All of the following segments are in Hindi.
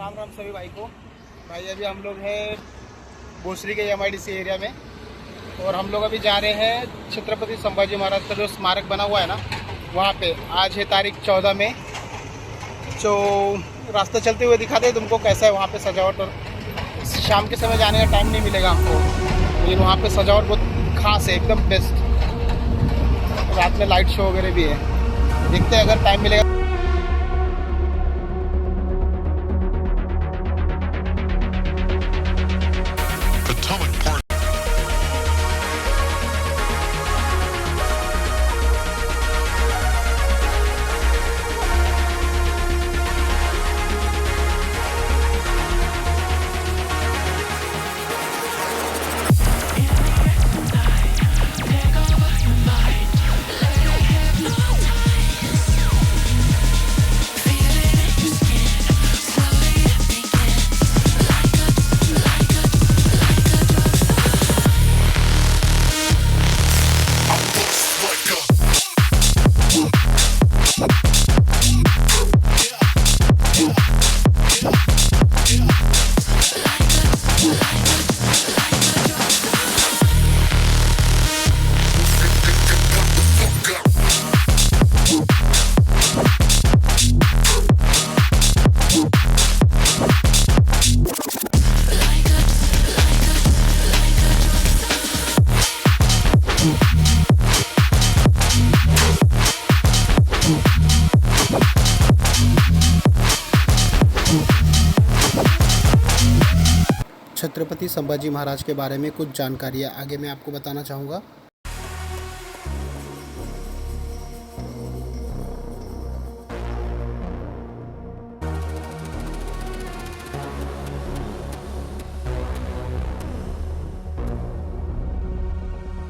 राम राम सभी भाई को। भाई अभी हम लोग हैं भोसरी के MIDC एरिया में और हम लोग अभी जा रहे हैं छत्रपति संभाजी महाराज का जो स्मारक बना हुआ है ना, वहाँ पे आज है तारीख 14 में। जो रास्ता चलते हुए दिखाते हैं तुमको कैसा है वहाँ पे सजावट, और शाम के समय जाने का टाइम नहीं मिलेगा हमको, लेकिन वहाँ पे सजावट बहुत खास है, एकदम बेस्ट। रात में लाइट शो वगैरह भी है, देखते हैं अगर टाइम मिलेगा। छत्रपति संभाजी महाराज के बारे में कुछ जानकारियाँ आगे मैं आपको बताना चाहूँगा।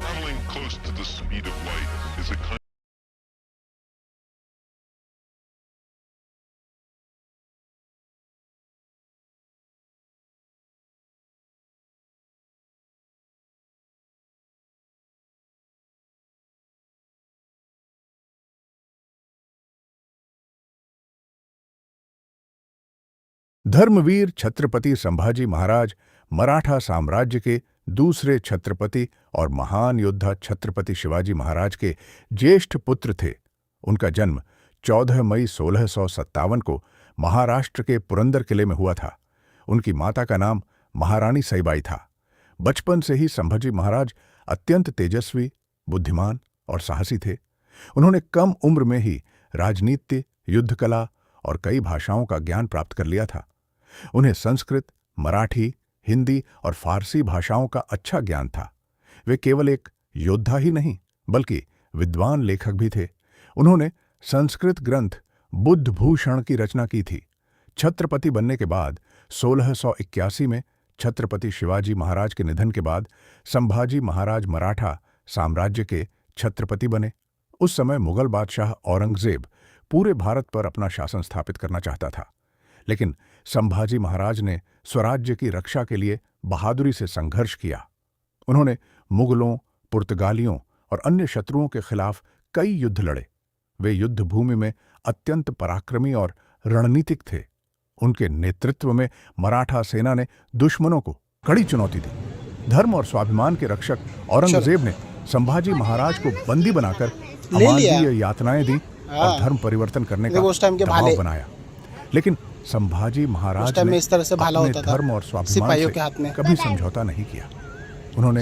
Traveling close to the speed of light is a kind Dharmveer Chhatrapati Sambhaji Maharaj Maratha साम्राज्य के दूसरे छत्रपति और महान योद्धा छत्रपति शिवाजी महाराज के ज्येष्ठ पुत्र थे। उनका जन्म 14 मई 1657 को महाराष्ट्र के पुरंदर किले में हुआ था। उनकी माता का नाम महारानी सईबाई था। बचपन से ही संभाजी महाराज अत्यंत तेजस्वी, बुद्धिमान और साहसी थे। उन्होंने कम उम्र में ही राजनीति, युद्ध कला और कई भाषाओं का ज्ञान प्राप्त कर लिया था। उन्हें संस्कृत, मराठी, हिंदी और फारसी भाषाओं का अच्छा ज्ञान था। वे केवल एक योद्धा ही नहीं बल्कि विद्वान लेखक भी थे। उन्होंने संस्कृत ग्रंथ बुद्धभूषण की रचना की थी। छत्रपति बनने के बाद 1681 में छत्रपति शिवाजी महाराज के निधन के बाद संभाजी महाराज मराठा साम्राज्य के छत्रपति बने। उस समय मुगल बादशाह औरंगजेब पूरे भारत पर अपना शासन स्थापित करना चाहता था, लेकिन संभाजी महाराज ने स्वराज्य की रक्षा के लिए बहादुरी से संघर्ष किया। उन्होंने मुगलों, पुर्तगालियों और अन्य शत्रुओं के खिलाफ कई युद्ध लड़े। वे युद्ध भूमि में अत्यंत पराक्रमी और रणनीतिक थे। उनके नेतृत्व में मराठा सेना ने दुश्मनों को कड़ी चुनौती दी। धर्म और स्वाभिमान के रक्षक औरंगजेब ने संभाजी महाराज को बंदी बनाकर अमानवीय यातनाएं दी और धर्म परिवर्तन करने का दबाव बनाया। लेकिन संभाजी महाराज ने इस तरह से भाला अपने होता था, धर्म और स्वाभिमान सिपाहियों से के हाथ में कभी समझौता नहीं किया। उन्होंने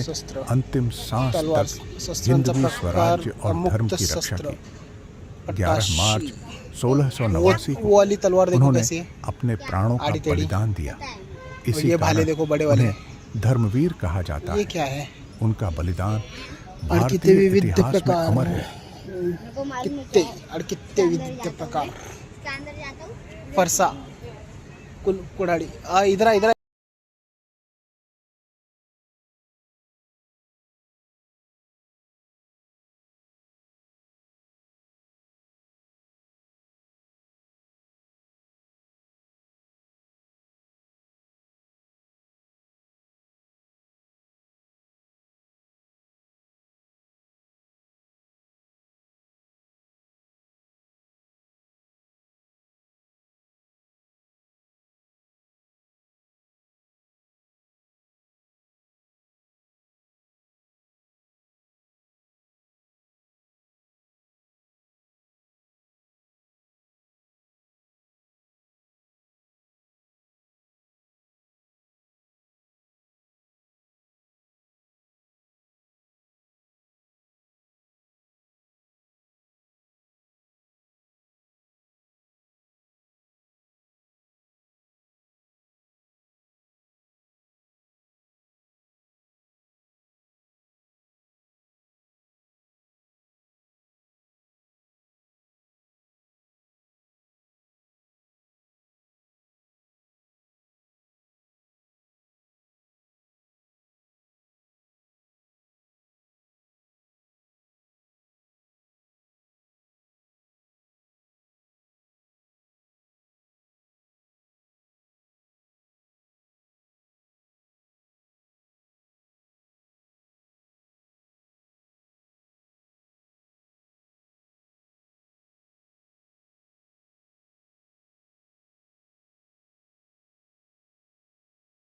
अंतिम सांस तक हिंदवी स्वराज्य और धर्म की रक्षा की। 11 मार्च 1689 को उन्होंने अपने प्राणों का बलिदान दिया। इसी कारण उन्हें धर्मवीर कहा जाता है। क्या है? उनका बलिदान भारतीय इतिहास में अमर है। कितने विविध प्रकार फरसा कुल्हाड़ी इधर